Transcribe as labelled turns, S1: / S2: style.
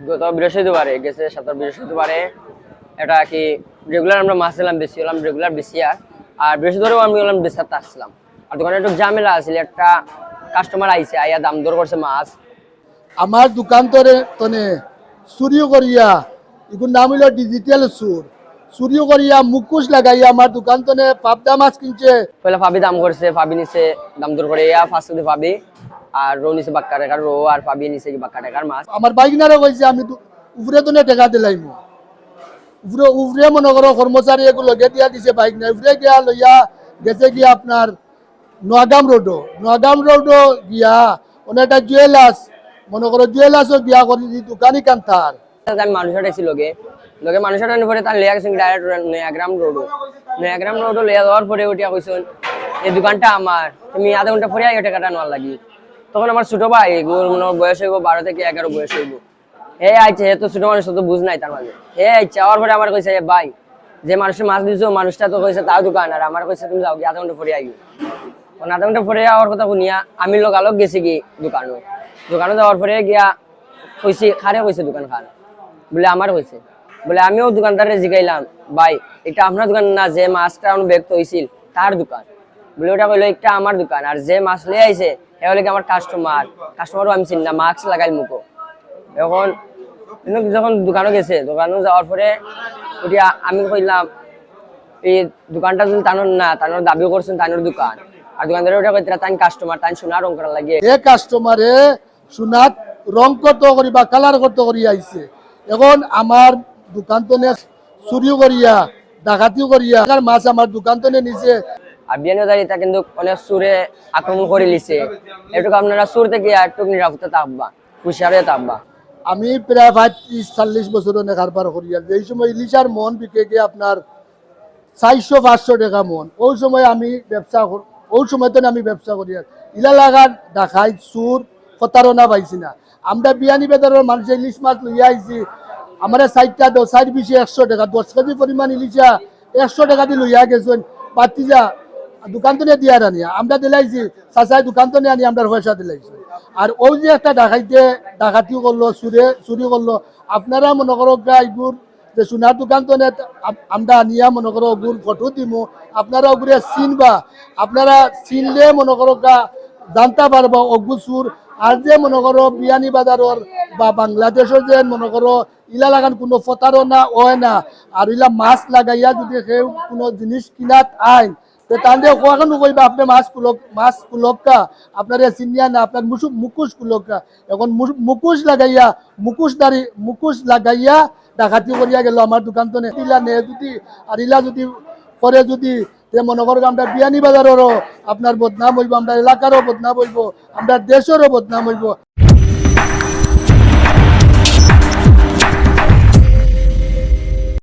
S1: গত বৃহস্পতিবারে গেছে সপ্তাহ বৃহস্পতিবারে এটা কি রেগুলার আমরা মাছ নিলাম বেশি হলাম রেগুলার বেশি আর বৃহস্পতিবারেও আমি হলাম বেশাতে আসছিলাম। আর দোকানে একটু ঝামেলা আছিল, একটা কাস্টমার আইছে আইয়া দাম দর করছে মাছ।
S2: আমার দোকান তনে চুরিও করিয়া এগুলোর নাম হইল ডিজিটাল চুর। চুরিও করিয়া মুখোশ লাগাইয়া আমার দোকান তনে পাবদা মাছ কিনছে।
S1: পয়লা ফাবি দাম করছে, ফাবি নিচে দাম দর করে ফার্স্ট ফাবি আর রো নিচে বাক্কা টাকার রো আর ফাবি নিচে বাক্কা টাকার মাছ।
S2: আমার বাইকনারে কইছে আমি উপরে তনে টাকা দিলাইম, উপরে উপরে মনে করো কর্মচারী এগুলো লগে দিয়া দিছে বাইক না, উপরে গিয়া লইয়া গেছে গিয়া আপনার নোয়াগাম রোডও গিয়া অনেকটা জুয়েলার্স মনে করো জুয়েলার্সও গিয়া করে দোকানি কান্তার।
S1: আমি মানুষের আইছি লগে লগে মানুষের আনি পরে তার লিয়া গেছেন ডাইরেক্ট নয়াগ্রাম রোডও লিয়া যাওয়ার পরে উঠিয়া কইছেন এই দোকানটা আমার, তুমি আধা ঘন্টা পরে এই টাকাটা নেওয়ার লাগি। তখন আমার ছোট ভাই বয়স হইব 12 থেকে 11 বয়স হইব। হে আইছে, হে তো ছোট মানুষ তো বুঝ নাই তার মাঝে। হে আইছে আওয়ার পরে আমার কইছে ভাই যে মানুষের মাছ দিছো মানুষটা তো কইছে তার দোকান, আর আমার কইছে তুমি যাও আধা ঘন্টা পরে আইও। আধা ঘন্টা পরে আওয়ার কথা শুনিয়া আমি লগালগ গেছি কি দোকানে যাওয়ার পরে গিয়া কইছি খারে কইছে দোকান খান বলে আমার কইছে, বলে আমিও দোকানদারে জিগাইলাম ভাই এটা আপনার দোকান না, যে মাছটা ব্যক্ত হয়েছিল তার দোকান। বলে ওটা কইলো একটা আমার দোকান, আর যে মাছ লিয়ে আইছে এ হলে কি আমার কাস্টমারও আমি চিনি না, মাস্ক লাগাইল মুখো। এখন যখন দোকানে গেছে দোকানে যাওয়ার পরে ওটা আমি কইলাম এই দোকানটা যদি টানোর না টানোর দাবি করছেন টানোর দোকান, আর দোকানদারে ওটা কইতে তাই কাস্টমার তাই সোনা রং করা লাগে
S2: এ কাস্টমারে সোনাত রং করতে করি বা কালার করতে করি আইছে। এখন আমার দোকান তো চুরিও করিয়া ডাকাতিও করিয়া মাছ আমার দোকান তো নিচে।
S1: আর বিয়ানীবাজারিটা কিন্তু অনেক সুরে আক্রমণ করে লিছে, এটুকু আপনারা সুর থেকে একটু নিরাপত্তা থাকবা, হুশিয়ারে থাকবা।
S2: আমি প্রায় 35-40 বছর কারবার করি, আর এই সময় ইলিশার মন বিকে গিয়ে আপনার 400-500 টাকা মন। ওই সময় আমি ব্যবসা ওই সময় তো আমি ব্যবসা করি, আর ইলা লাগার ডাকাই চুর প্রতারণা পাইছি না। আমরা বিয়ানীবাজারের মানুষের ইলিশ মাছ লইয়া আইছি, আমার 4টা 4-20 100 টাকা 10 কেজি পরিমাণ ইলিশা 100 টাকা দিয়ে লইয়া গেছেন পাতিজা দোকান তো দিয়া আনিয়া আমরা দিলাইছি চাচাই দোকান তো আনি আমরা পয়সা দিলাইছি। আর ওই যে একটা ডাকাতিও করলো চুরি করলো, আপনারা মনে করো গাইগুর যে সোনার দোকান তো আমরা আনিয়া মনে করো ওগুর ফটো দিমু, আপনারা ওগুলো চিনবা, আপনারা চিনলে মনে করো জানতে পারবা ওগু চুর। আর যে মনে করো বিয়ানীবাজারের বা বাংলাদেশের যে মনে করো ইলা লাগান কোনো প্রতারণা হয় না, আর ইলা মাছ লাগাইয়া যদি কেউ কোনো জিনিস কিনাত আইন তাহলে কখনো কইবা আপনি মাছ কুলক্কা আপনার চিনিয়া না আপনার মুখোশ কুলক্কা। এখন মুখোশ লাগাইয়া ডাকাতি করিয়া গেল আমার দোকান তো ইলা নে যদি আর ইলা যদি করে যদি মনে করো আমরা বিয়ানীবাজারেরও আপনার বদনাম হইব, আমরা এলাকারও বদনাম হইব, আমরা দেশেরও বদনাম হইব।